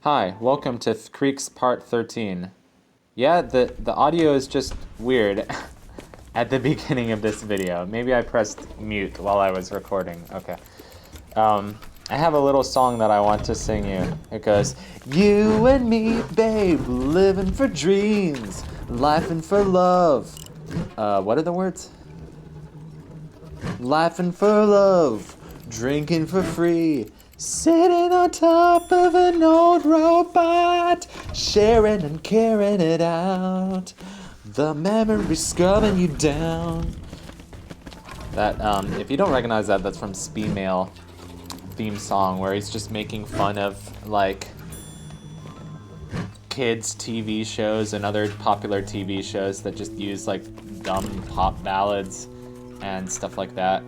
Hi, welcome to Creaks Part 13. Yeah, the audio is just weird at the beginning of this video. Maybe I pressed mute while I was recording. Okay. I have a little song that I want to sing you. It goes, you and me, babe, living for dreams, lifing for love. What are the words? Laughing for love, drinking for free, sitting on top of an old robot, sharing and carrying it out. The memory's scrubbing you down. That, if you don't recognize that, that's from Speedmail theme song, where he's just making fun of, like, kids' TV shows and other popular TV shows that just use, like, dumb pop ballads and stuff like that.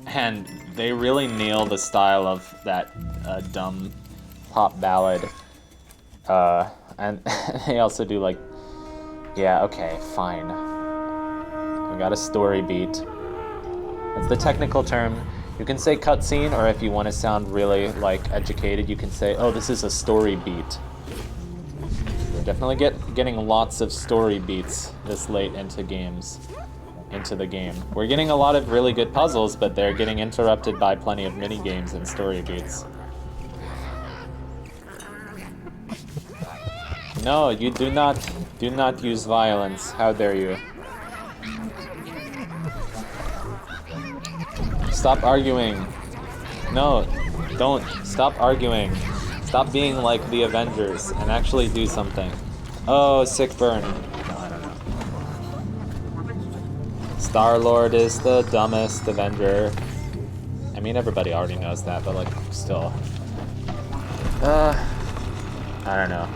And they really nail the style of that dumb pop ballad. And they also do like, yeah, okay, fine. We got a story beat. It's the technical term. You can say cutscene, or if you want to sound really like educated, you can say, oh, this is a story beat. We're definitely getting lots of story beats this late into the game. We're getting a lot of really good puzzles, but they're getting interrupted by plenty of mini games and story beats. No, you do not use violence. How dare you? Stop arguing. No, don't. Stop arguing. Stop being like the Avengers and actually do something. Oh, sick burn. No, I don't know. Star-Lord is the dumbest Avenger. I mean, everybody already knows that, but like, still. I don't know.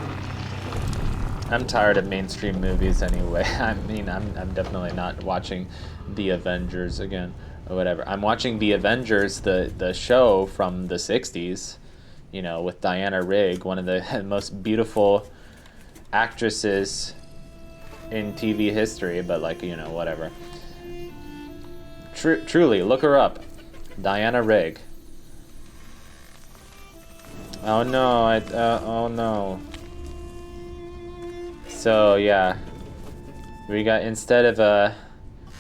I'm tired of mainstream movies anyway. I mean, I'm definitely not watching The Avengers again, or whatever. I'm watching The Avengers, the show from the 60s, you know, with Diana Rigg, one of the most beautiful actresses in TV history, but like, you know, whatever. Truly, look her up. Diana Rigg. Oh no, oh no. So yeah, we got, instead of a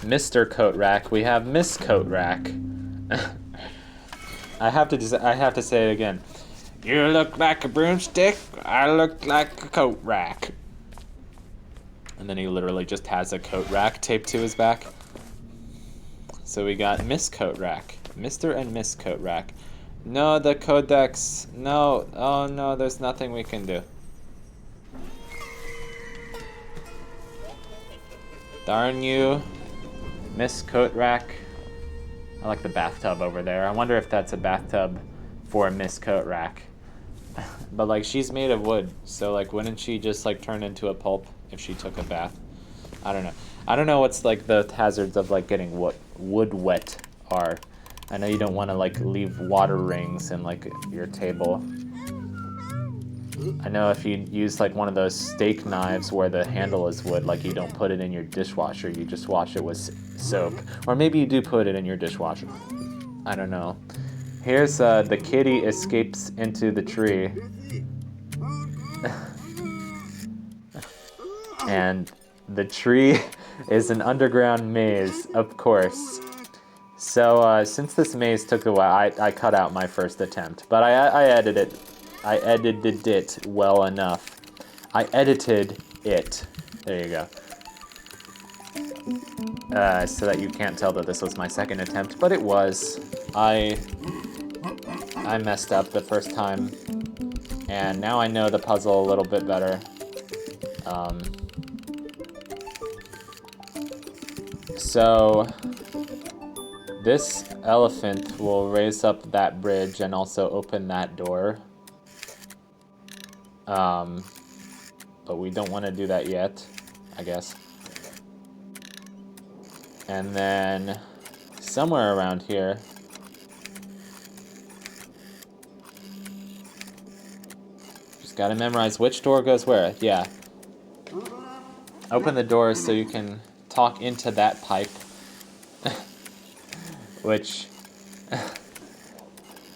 Mr. Coat Rack, we have Miss Coat Rack. I have to say it again. You look like a broomstick, I look like a coat rack. And then he literally just has a coat rack taped to his back. So we got Miss Coat Rack, Mr. and Miss Coat Rack. No, the codex, no, oh no, there's nothing we can do. Darn you, Miss Coat Rack. I like the bathtub over there. I wonder if that's a bathtub for Miss Coat Rack. But like, she's made of wood, so like, wouldn't she just like turn into a pulp if she took a bath? I don't know. I don't know what's like the hazards of like getting wood wet are. I know you don't want to like leave water rings in like your table. I know if you use like one of those steak knives where the handle is wood, like you don't put it in your dishwasher, you just wash it with soap. Or maybe you do put it in your dishwasher. I don't know. Here's the kitty escapes into the tree. And the tree is an underground maze, of course. So since this maze took a while, I cut out my first attempt, but I edited it well enough. I edited it. There you go. So that you can't tell that this was my second attempt, but it was. I messed up the first time, and now I know the puzzle a little bit better. So this elephant will raise up that bridge and also open that door. But we don't want to do that yet, I guess. And then somewhere around here, just gotta memorize which door goes where. Yeah. Open the door so you can talk into that pipe. Which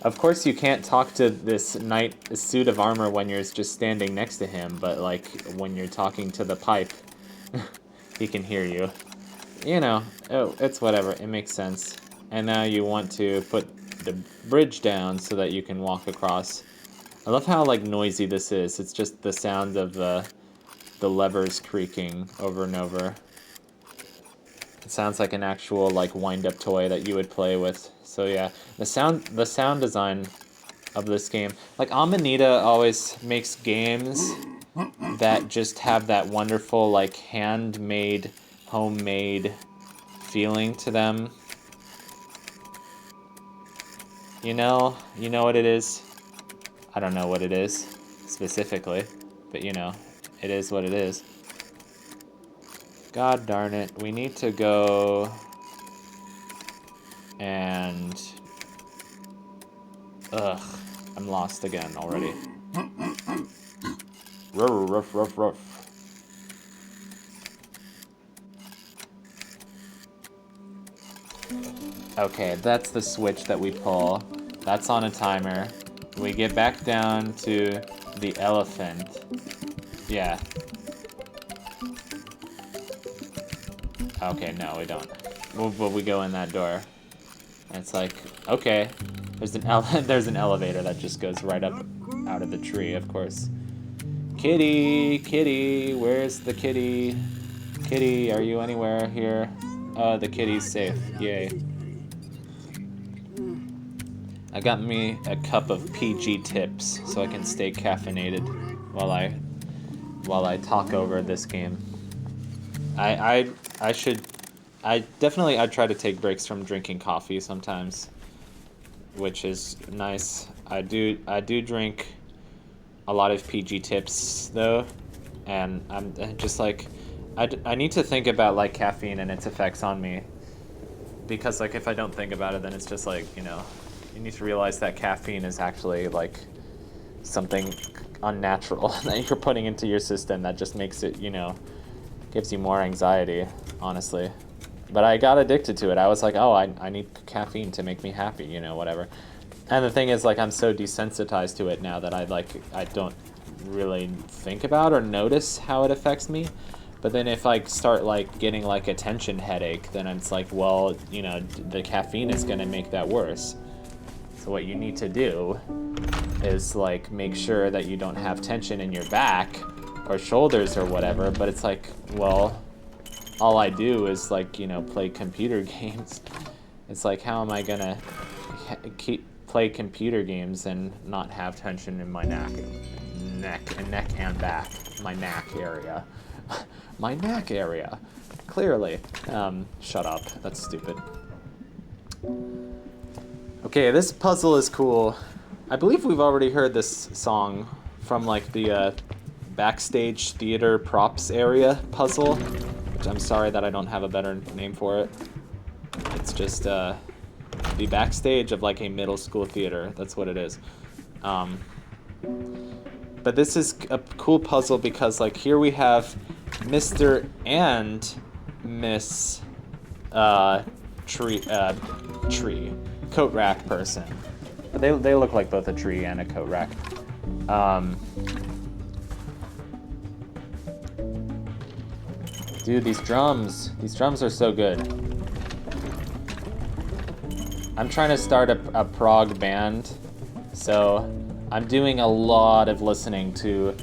Of course, you can't talk to this knight suit of armor when you're just standing next to him, but like when you're talking to the pipe, he can hear you. You know, oh, it's whatever. It makes sense. And now you want to put the bridge down so that you can walk across. I love how like noisy this is. It's just the sound of the levers creaking over and over. It sounds like an actual like wind-up toy that you would play with. So yeah, the sound design of this game, like Amanita always makes games that just have that wonderful like handmade, homemade feeling to them. You know what it is? I don't know what it is specifically, but you know, it is what it is. God darn it, we need to go and... Ugh, I'm lost again already. Ruff, ruff, ruff. Okay, that's the switch that we pull. That's on a timer. We get back down to the elephant. Yeah. Okay, no, we don't. But we go in that door. And it's like, okay. There's an elevator that just goes right up out of the tree, of course. Kitty, kitty, where's the kitty? Kitty, are you anywhere here? The kitty's safe. Yay. I got me a cup of PG tips so I can stay caffeinated while I talk over this game. I'd try to take breaks from drinking coffee sometimes, which is nice. I do drink a lot of PG tips though, and I'm just like, I need to think about like caffeine and its effects on me, because like if I don't think about it, then it's just like, you know, you need to realize that caffeine is actually like something unnatural that you're putting into your system that just makes it, you know, gives you more anxiety, honestly. But I got addicted to it. I was like, oh, I need caffeine to make me happy, you know, whatever. And the thing is, like, I'm so desensitized to it now that I don't really think about or notice how it affects me. But then if I start, like, getting, like, a tension headache, then it's like, well, you know, the caffeine is going to make that worse. So what you need to do is, like, make sure that you don't have tension in your back or shoulders or whatever. But it's like, well, all I do is, like, you know, play computer games. It's like, how am I going to play computer games and not have tension in my neck and back, my neck area. My neck area, clearly. Shut up, that's stupid. Okay, this puzzle is cool. I believe we've already heard this song from like the backstage theater props area puzzle, which I'm sorry that I don't have a better name for it. It's just the backstage of like a middle school theater. That's what it is. But this is a cool puzzle because like here we have Mr. and Miss tree coat rack person. They look like both a tree and a coat rack. Dude, these drums are so good. I'm trying to start a prog band, so I'm doing a lot of listening to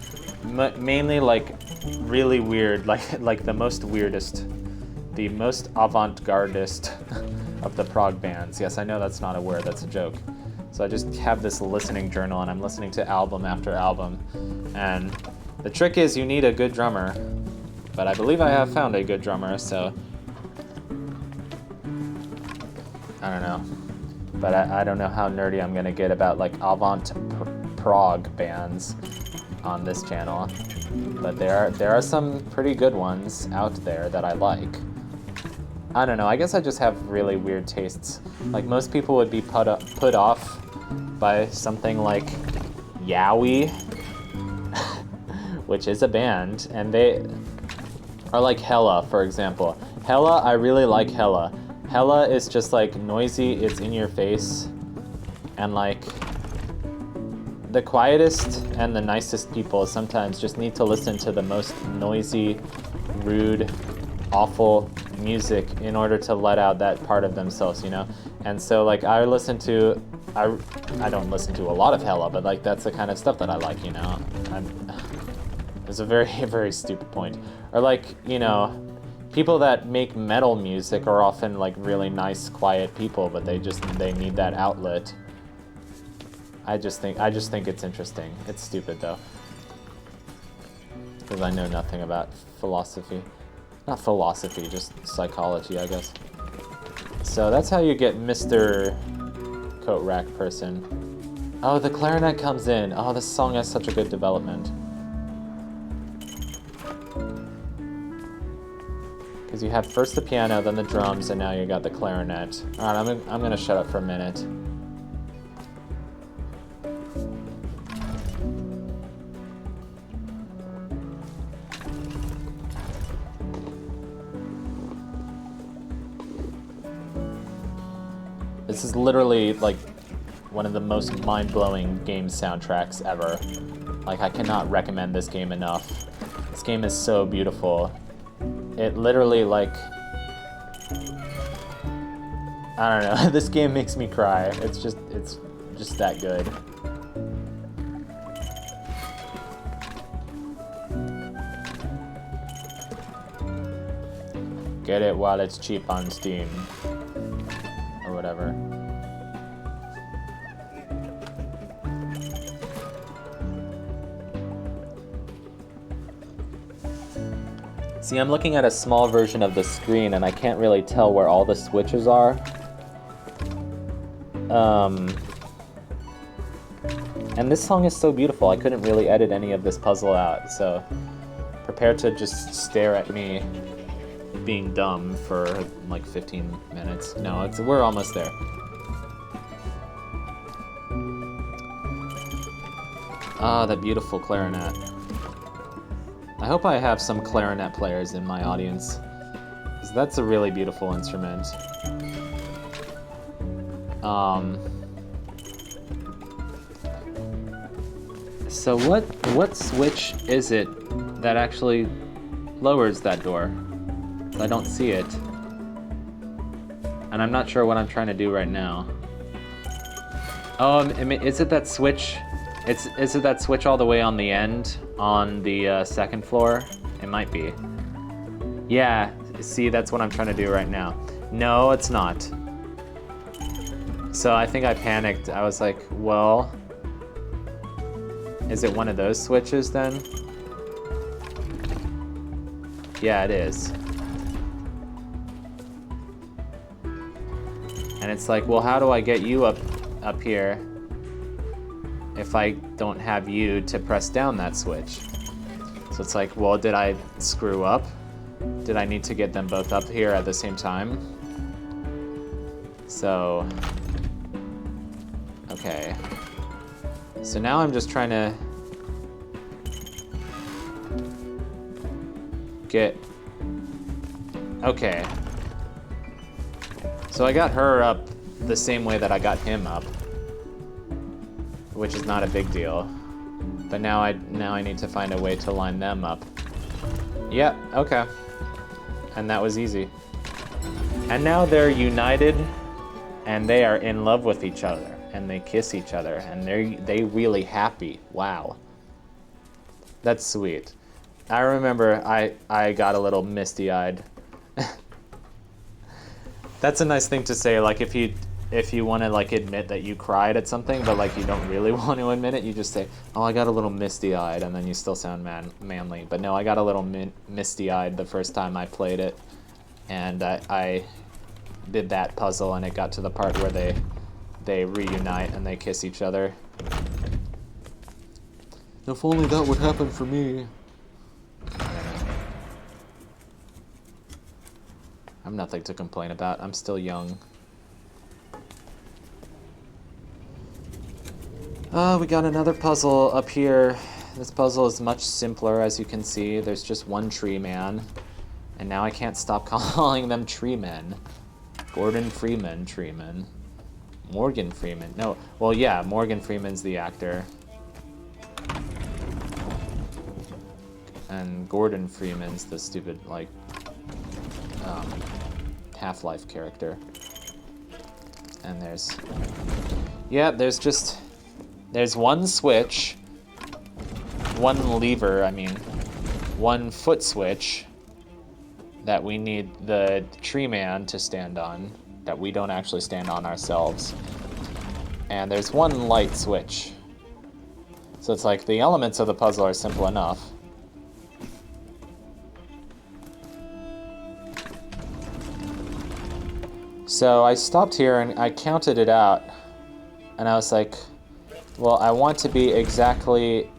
mainly like really weird, like the most weirdest, the most avant-gardist of the prog bands. Yes, I know that's not a word, that's a joke. So I just have this listening journal and I'm listening to album after album. And the trick is you need a good drummer, but I believe I have found a good drummer, so I don't know. But I don't know how nerdy I'm gonna get about like avant-prog bands on this channel. But there are some pretty good ones out there that I like. I don't know, I guess I just have really weird tastes. Like most people would be put off by something like Yowie, which is a band, and they are like Hella, for example. Hella, I really like Hella. Hella is just like noisy, it's in your face, And like, the quietest and the nicest people sometimes just need to listen to the most noisy, rude, awful music in order to let out that part of themselves, you know? And so like I don't listen to a lot of Hella, but like that's the kind of stuff that I like, you know? It's a very, very stupid point. Or like, you know, people that make metal music are often like really nice, quiet people, but they need that outlet. I just think it's interesting. It's stupid though, because I know nothing about philosophy. Not philosophy, just psychology, I guess. So that's how you get Mr. Coat Rack Person. Oh, the clarinet comes in. Oh, this song has such a good development. Because you have first the piano, then the drums, and now you got the clarinet. All right, I'm gonna shut up for a minute. This is literally like one of the most mind-blowing game soundtracks ever. Like, I cannot recommend this game enough. This game is so beautiful. It literally, like, I don't know. This game makes me cry. It's just that good. Get it while it's cheap on Steam. Or whatever. See, I'm looking at a small version of the screen and I can't really tell where all the switches are. And this song is so beautiful, I couldn't really edit any of this puzzle out, so prepare to just stare at me being dumb for like 15 minutes. No, we're almost there. Ah, that beautiful clarinet. I hope I have some clarinet players in my audience, because that's a really beautiful instrument. So what switch is it that actually lowers that door? I don't see it. And I'm not sure what I'm trying to do right now. Oh, is it that switch? Is it that switch all the way on the end on the second floor? It might be. Yeah, see, that's what I'm trying to do right now. No, it's not. So I think I panicked. I was like, well, is it one of those switches then? Yeah, it is. And it's like, well, how do I get you up here if I don't have you to press down that switch? So it's like, well, did I screw up? Did I need to get them both up here at the same time? So, okay. So now I'm just trying to get, okay. So I got her up the same way that I got him up, which is not a big deal. But now I need to find a way to line them up. Yep, okay. And that was easy. And now they're united, and they are in love with each other, and they kiss each other, and they really happy. Wow. That's sweet. I remember I got a little misty-eyed. That's a nice thing to say, like if you want to like admit that you cried at something, but like you don't really want to admit it, you just say, oh, I got a little misty-eyed, and then you still sound manly. But no, I got a little misty-eyed the first time I played it, and I did that puzzle, and it got to the part where they reunite and they kiss each other. If only that would happen for me. I'm nothing to complain about. I'm still young. We got another puzzle up here. This puzzle is much simpler, as you can see. There's just one tree man. And now I can't stop calling them tree men. Gordon Freeman tree men. Morgan Freeman. No, well, yeah, Morgan Freeman's the actor. And Gordon Freeman's the stupid, like, Half-Life character. And there's... Yeah, there's one switch, one lever, one foot switch that we need the tree man to stand on, that we don't actually stand on ourselves. And there's one light switch. So it's like the elements of the puzzle are simple enough. So I stopped here and I counted it out, and I was like, well, I want to be exactly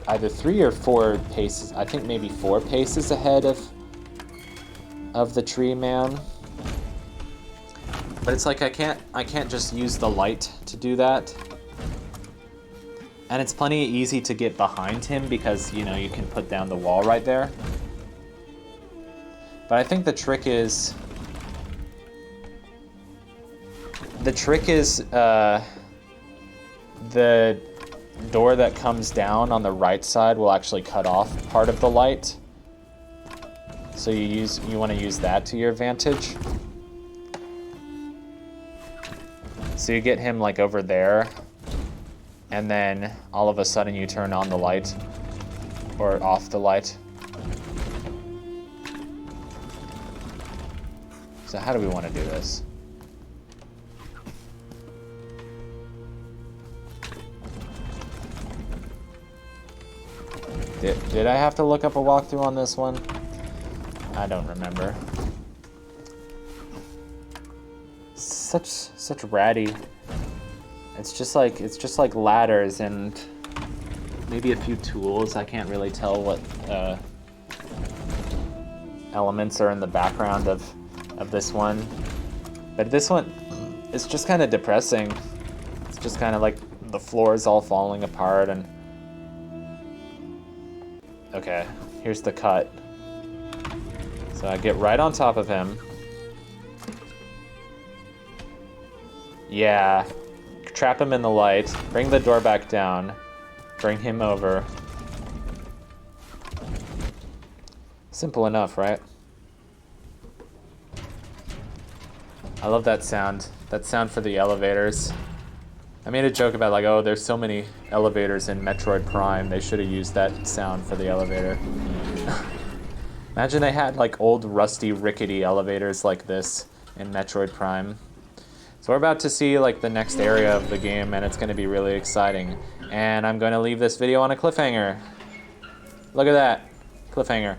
either 3 or 4 paces, I think maybe 4 paces ahead of the tree man. But it's like I can't just use the light to do that. And it's plenty easy to get behind him because, you know, you can put down the wall right there. But I think the trick is the door that comes down on the right side will actually cut off part of the light. So you want to use that to your advantage. So you get him like over there, and then all of a sudden you turn on the light or off the light. So how do we want to do this? Did I have to look up a walkthrough on this one? I don't remember. Such ratty. It's just like ladders and maybe a few tools. I can't really tell what elements are in the background of this one. But this one, it's just kind of depressing. It's just kind of like the floor is all falling apart and... Okay, here's the cut. So I get right on top of him. Yeah. Trap him in the light. Bring the door back down. Bring him over. Simple enough, right? I love that sound. That sound for the elevators. I made a joke about like, oh, there's so many elevators in Metroid Prime. They should have used that sound for the elevator. Imagine they had like old rusty rickety elevators like this in Metroid Prime. So we're about to see like the next area of the game, and it's going to be really exciting. And I'm going to leave this video on a cliffhanger. Look at that. Cliffhanger.